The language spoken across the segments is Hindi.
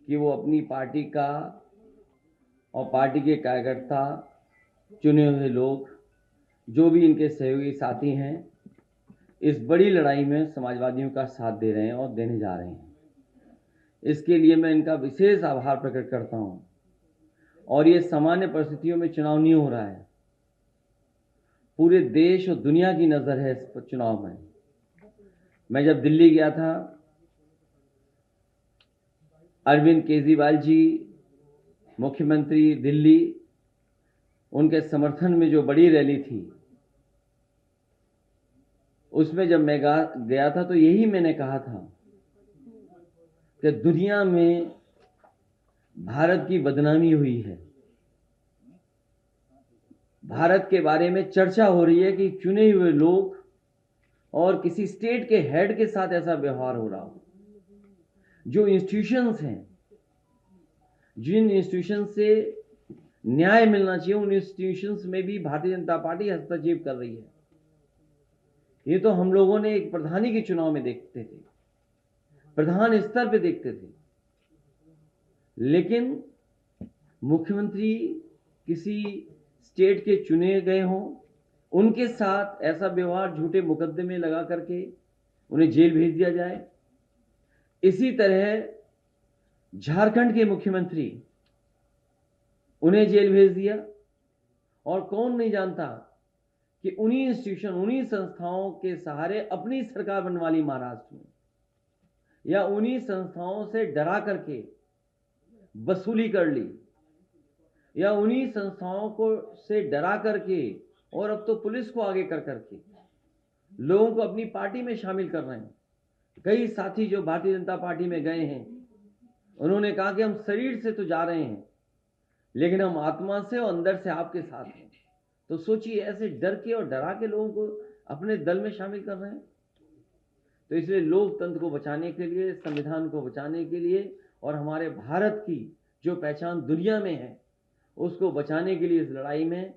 कि वो अपनी पार्टी का और पार्टी के कार्यकर्ता, चुने हुए लोग, जो भी इनके सहयोगी साथी हैं, इस बड़ी लड़ाई में समाजवादियों का साथ दे रहे हैं और देने जा रहे हैं। इसके लिए मैं इनका विशेष आभार प्रकट करता हूं। और ये सामान्य परिस्थितियों में चुनाव नहीं हो रहा है, पूरे देश और दुनिया की नज़र है इस चुनाव में। मैं जब दिल्ली गया था, अरविंद केजरीवाल जी मुख्यमंत्री दिल्ली, उनके समर्थन में जो बड़ी रैली थी, उसमें जब मैं गया था तो यही मैंने कहा था कि दुनिया में भारत की बदनामी हुई है। भारत के बारे में चर्चा हो रही है कि चुने हुए लोग और किसी स्टेट के हेड के साथ ऐसा व्यवहार हो रहा हो। जो इंस्टीट्यूशंस हैं, जिन इंस्टीट्यूशंस से न्याय मिलना चाहिए, उन इंस्टीट्यूशंस में भी भारतीय जनता पार्टी हस्तक्षेप कर रही है। ये तो हम लोगों ने एक प्रधानी के चुनाव में देखते थे, प्रधान स्तर पे देखते थे, लेकिन मुख्यमंत्री किसी स्टेट के चुने गए हों, उनके साथ ऐसा व्यवहार, झूठे मुकदमे लगा करके उन्हें जेल भेज दिया जाए। इसी तरह झारखंड के मुख्यमंत्री, उन्हें जेल भेज दिया। और कौन नहीं जानता कि उन्हीं इंस्टीट्यूशन, उन्हीं संस्थाओं के सहारे अपनी सरकार बनवा ली महाराष्ट्र में, या उन्हीं संस्थाओं से डरा करके वसूली कर ली, या उन्हीं संस्थाओं को से डरा करके, और अब तो पुलिस को आगे कर करके लोगों को अपनी पार्टी में शामिल कर रहे हैं। कई साथी जो भारतीय जनता पार्टी में गए हैं, उन्होंने कहा कि हम शरीर से तो जा रहे हैं, लेकिन हम आत्मा से और अंदर से आपके साथ हैं। तो सोचिए, ऐसे डर के और डरा के लोगों को अपने दल में शामिल कर रहे हैं। तो इसलिए लोकतंत्र को बचाने के लिए, संविधान को बचाने के लिए, और हमारे भारत की जो पहचान दुनिया में है, उसको बचाने के लिए इस लड़ाई में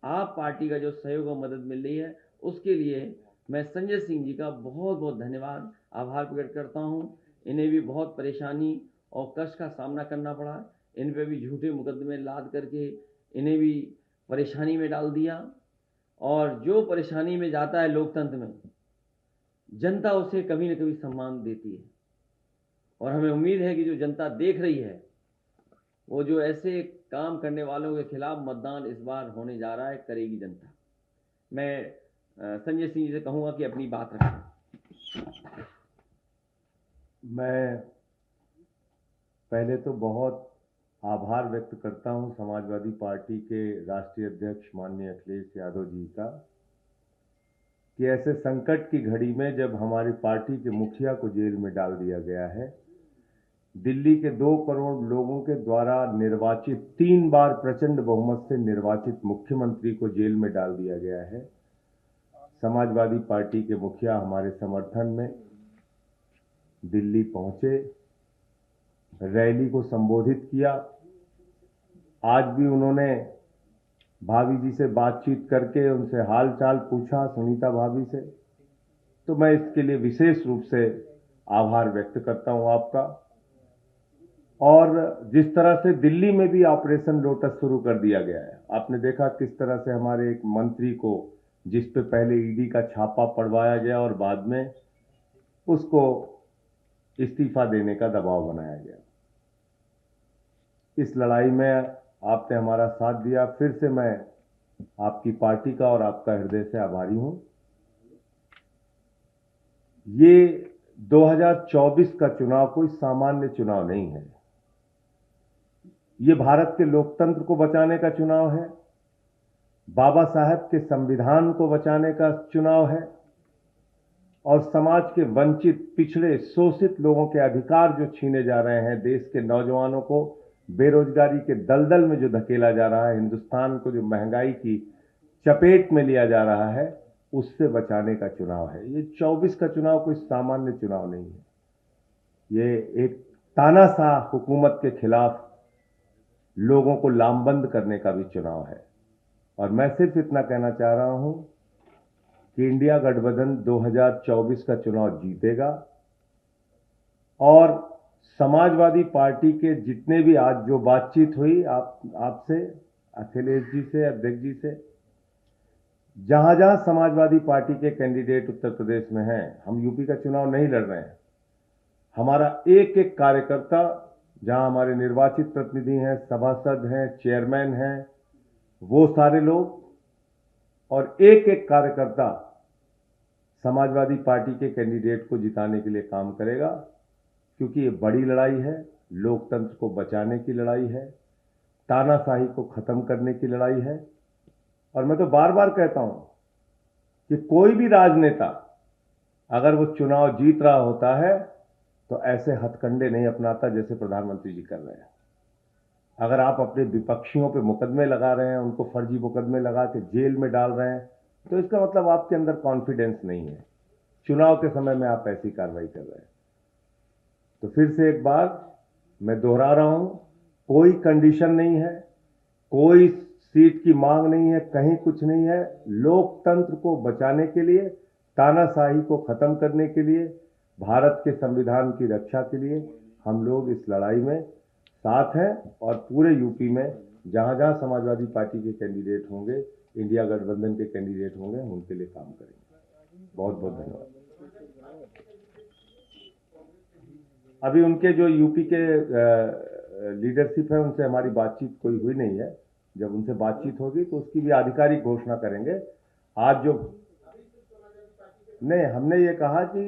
आप पार्टी का जो सहयोग और मदद मिल रही है, उसके लिए मैं संजय सिंह जी का बहुत बहुत धन्यवाद, आभार प्रकट करता हूं। इन्हें भी बहुत परेशानी और कष्ट का सामना करना पड़ा। इन पे भी झूठे मुकदमे लाद करके इन्हें भी परेशानी में डाल दिया। और जो परेशानी में जाता है लोकतंत्र में, जनता उसे कभी न कभी सम्मान देती है। और हमें उम्मीद है कि जो जनता देख रही है, वो जो ऐसे काम करने वालों के खिलाफ मतदान इस बार होने जा रहा है, करेगी जनता। मैं संजय सिंह जी से कहूंगा कि अपनी बात रखें। मैं पहले तो बहुत आभार व्यक्त करता हूं समाजवादी पार्टी के राष्ट्रीय अध्यक्ष माननीय अखिलेश यादव जी का, कि ऐसे संकट की घड़ी में जब हमारी पार्टी के मुखिया को जेल में डाल दिया गया है, दिल्ली के 2 करोड़ लोगों के द्वारा निर्वाचित, 3 बार प्रचंड बहुमत से निर्वाचित मुख्यमंत्री को जेल में डाल दिया गया है। समाजवादी पार्टी के मुखिया हमारे समर्थन में दिल्ली पहुंचे, रैली को संबोधित किया। आज भी उन्होंने भाभी जी से बातचीत करके उनसे हाल चाल पूछा, सुनीता भाभी से। तो मैं इसके लिए विशेष रूप से आभार व्यक्त करता हूं आपका। और जिस तरह से दिल्ली में भी ऑपरेशन लोटस शुरू कर दिया गया है, आपने देखा किस तरह से हमारे एक मंत्री को, जिस पे पहले ईडी का छापा पड़वाया गया और बाद में उसको इस्तीफा देने का दबाव बनाया गया। इस लड़ाई में आपने हमारा साथ दिया। फिर से मैं आपकी पार्टी का और आपका हृदय से आभारी हूं। ये 2024 का चुनाव कोई सामान्य चुनाव नहीं है। ये भारत के लोकतंत्र को बचाने का चुनाव है, बाबा साहब के संविधान को बचाने का चुनाव है, और समाज के वंचित, पिछड़े, शोषित लोगों के अधिकार जो छीने जा रहे हैं, देश के नौजवानों को बेरोजगारी के दलदल में जो धकेला जा रहा है, हिंदुस्तान को जो महंगाई की चपेट में लिया जा रहा है, उससे बचाने का चुनाव है। ये 24 का चुनाव कोई सामान्य चुनाव नहीं है। ये एक तानाशाह हुकूमत के खिलाफ लोगों को लामबंद करने का भी चुनाव है। और मैं सिर्फ इतना कहना चाह रहा हूं कि इंडिया गठबंधन 2024 का चुनाव जीतेगा, और समाजवादी पार्टी के जितने भी आज जो बातचीत हुई आपसे, अखिलेश जी से, अध्यक्ष जी से, जहां जहां समाजवादी पार्टी के कैंडिडेट उत्तर प्रदेश में हैं, हम यूपी का चुनाव नहीं लड़ रहे हैं, हमारा एक एक कार्यकर्ता, जहां हमारे निर्वाचित प्रतिनिधि हैं, सभासद हैं, चेयरमैन हैं, वो सारे लोग और एक एक कार्यकर्ता समाजवादी पार्टी के कैंडिडेट को जिताने के लिए काम करेगा, क्योंकि ये बड़ी लड़ाई है, लोकतंत्र को बचाने की लड़ाई है, तानाशाही को खत्म करने की लड़ाई है। और मैं तो बार बार कहता हूं कि कोई भी राजनेता अगर वो चुनाव जीत रहा होता है तो ऐसे हथकंडे नहीं अपनाता जैसे प्रधानमंत्री जी कर रहे हैं। अगर आप अपने विपक्षियों पे मुकदमे लगा रहे हैं, उनको फर्जी मुकदमे लगा के जेल में डाल रहे हैं, तो इसका मतलब आपके अंदर कॉन्फिडेंस नहीं है। चुनाव के समय में आप ऐसी कार्रवाई कर रहे हैं। तो फिर से एक बार मैं दोहरा रहा हूं, कोई कंडीशन नहीं है, कोई सीट की मांग नहीं है, कहीं कुछ नहीं है। लोकतंत्र को बचाने के लिए, तानाशाही को खत्म करने के लिए, भारत के संविधान की रक्षा के लिए हम लोग इस लड़ाई में साथ हैं और पूरे यूपी में जहां जहां समाजवादी पार्टी के कैंडिडेट होंगे, इंडिया गठबंधन के कैंडिडेट होंगे, हम उनके लिए काम करेंगे। बहुत बहुत धन्यवाद। अभी उनके जो यूपी के लीडरशिप है, उनसे हमारी बातचीत कोई हुई नहीं है। जब उनसे बातचीत होगी तो उसकी भी आधिकारिक घोषणा करेंगे। आज जो नहीं, हमने ये कहा कि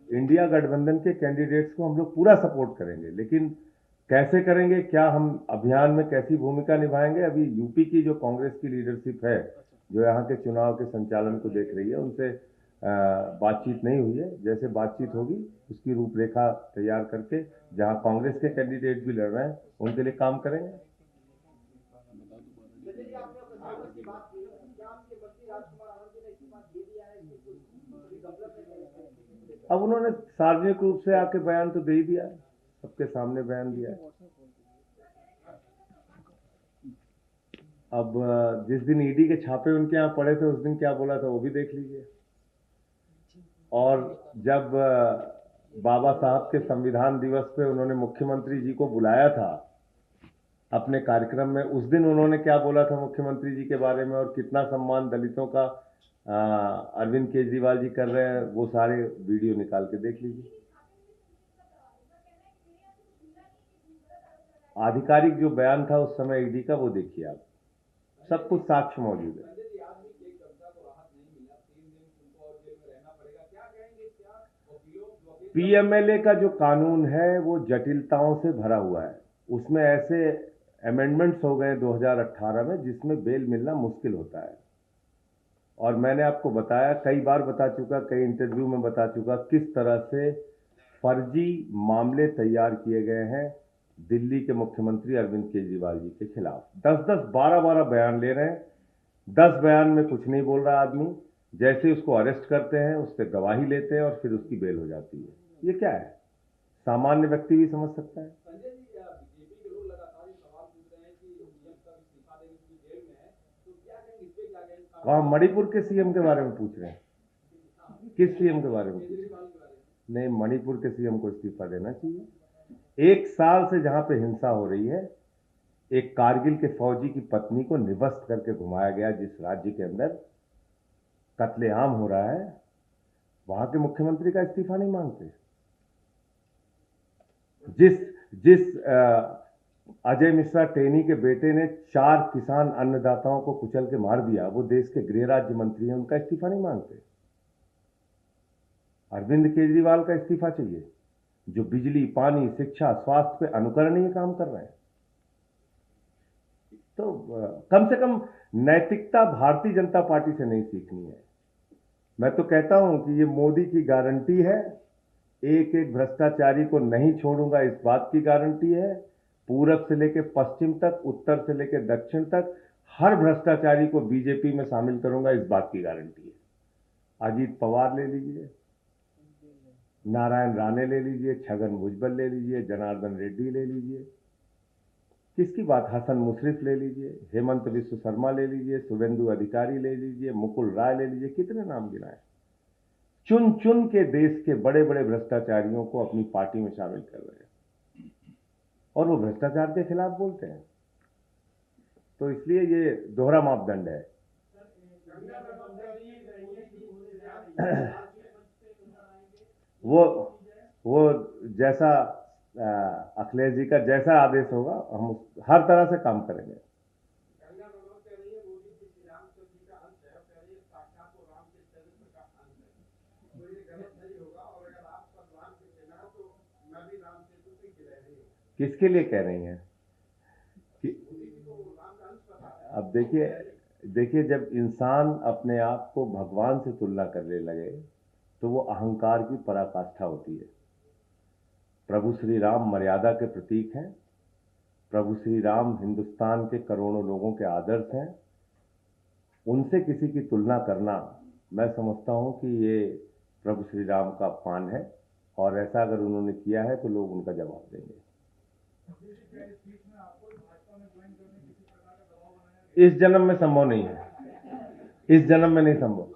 इंडिया गठबंधन के कैंडिडेट्स को हम लोग पूरा सपोर्ट करेंगे, लेकिन कैसे करेंगे, क्या हम अभियान में कैसी भूमिका निभाएंगे, अभी यूपी की जो कांग्रेस की लीडरशिप है, जो यहाँ के चुनाव के संचालन को देख रही है, उनसे बातचीत नहीं हुई है। जैसे बातचीत होगी उसकी रूपरेखा तैयार करके जहां कांग्रेस के कैंडिडेट भी लड़ रहे हैं उनके लिए काम करेंगे। अब उन्होंने सार्वजनिक रूप से आके बयान तो दे ही दिया है, सबके सामने बयान दिया है। अब जिस दिन ईडी के छापे उनके यहाँ पड़े थे, उस दिन क्या बोला था वो भी देख लीजिए। और जब बाबा साहब के संविधान दिवस पे उन्होंने मुख्यमंत्री जी को बुलाया था अपने कार्यक्रम में, उस दिन उन्होंने क्या बोला था मुख्यमंत्री जी के बारे में और कितना सम्मान दलितों का अरविंद केजरीवाल जी कर रहे हैं, वो सारे वीडियो निकाल के देख लीजिए। आधिकारिक जो बयान था उस समय ईडी का, वो देखिए आप, सब कुछ साक्ष्य मौजूद है। पीएमएलए का जो कानून है वो जटिलताओं से भरा हुआ है। उसमें ऐसे अमेंडमेंट्स हो गए 2018 में जिसमें बेल मिलना मुश्किल होता है। और मैंने आपको बताया, कई बार बता चुका, कई इंटरव्यू में बता चुका, किस तरह से फर्जी मामले तैयार किए गए हैं दिल्ली के मुख्यमंत्री अरविंद केजरीवाल जी के खिलाफ। 10-10, 12-12 बयान ले रहे हैं। 10 बयान में कुछ नहीं बोल रहा आदमी, जैसे उसको अरेस्ट करते हैं, उससे गवाही लेते हैं और फिर उसकी बेल हो जाती है। ये क्या है? सामान्य व्यक्ति भी समझ सकता है। वहां मणिपुर के सीएम के बारे में पूछ रहे हैं? किस सीएम के बारे में पूछ रहे हैं? नहीं, मणिपुर के सीएम को इस्तीफा देना चाहिए। 1 साल से जहां पे हिंसा हो रही है, एक कारगिल के फौजी की पत्नी को निवस्त करके घुमाया गया, जिस राज्य के अंदर कत्लेआम हो रहा है, वहां के मुख्यमंत्री का इस्तीफा नहीं मांगते। जिस अजय मिश्रा टेनी के बेटे ने 4 किसान अन्नदाताओं को कुचल के मार दिया, वो देश के गृह राज्य मंत्री हैं, उनका इस्तीफा नहीं मांगते। अरविंद केजरीवाल का इस्तीफा चाहिए, जो बिजली, पानी, शिक्षा, स्वास्थ्य पे अनुकरणीय काम कर रहे हैं। तो कम से कम नैतिकता भारतीय जनता पार्टी से नहीं सीखनी है। मैं तो कहता हूं कि ये मोदी की गारंटी है, एक एक भ्रष्टाचारी को नहीं छोड़ूंगा, इस बात की गारंटी है। पूरब से लेकर पश्चिम तक, उत्तर से लेकर दक्षिण तक, हर भ्रष्टाचारी को बीजेपी में शामिल करूंगा, इस बात की गारंटी है। अजीत पवार ले लीजिए, नारायण राणे ले लीजिए, छगन भुजबल ले लीजिए, जनार्दन रेड्डी ले लीजिए, किसकी बात, हसन मुशर्रफ ले लीजिए, हेमंत विश्व शर्मा ले लीजिए, शुभेंदु अधिकारी ले लीजिए, मुकुल राय ले लीजिए, कितने नाम गिनाए। चुन चुन के देश के बड़े बड़े भ्रष्टाचारियों को अपनी पार्टी में शामिल कर रहे हैं। और वो भ्रष्टाचार के खिलाफ बोलते हैं। तो इसलिए ये दोहरा मापदंड है। वो जैसा अखिलेश जी का जैसा आदेश होगा हम हर तरह से काम करेंगे। किसके लिए कह रही हैं कि अब देखिए जब इंसान अपने आप को भगवान से तुलना करने लगे तो वो अहंकार की पराकाष्ठा होती है। प्रभु श्री राम मर्यादा के प्रतीक हैं। प्रभु श्री राम हिंदुस्तान के करोड़ों लोगों के आदर्श हैं। उनसे किसी की तुलना करना मैं समझता हूं कि ये प्रभु श्री राम का अपमान है, और ऐसा अगर उन्होंने किया है तो लोग उनका जवाब देंगे। इस जन्म में संभव नहीं है, इस जन्म में नहीं संभव।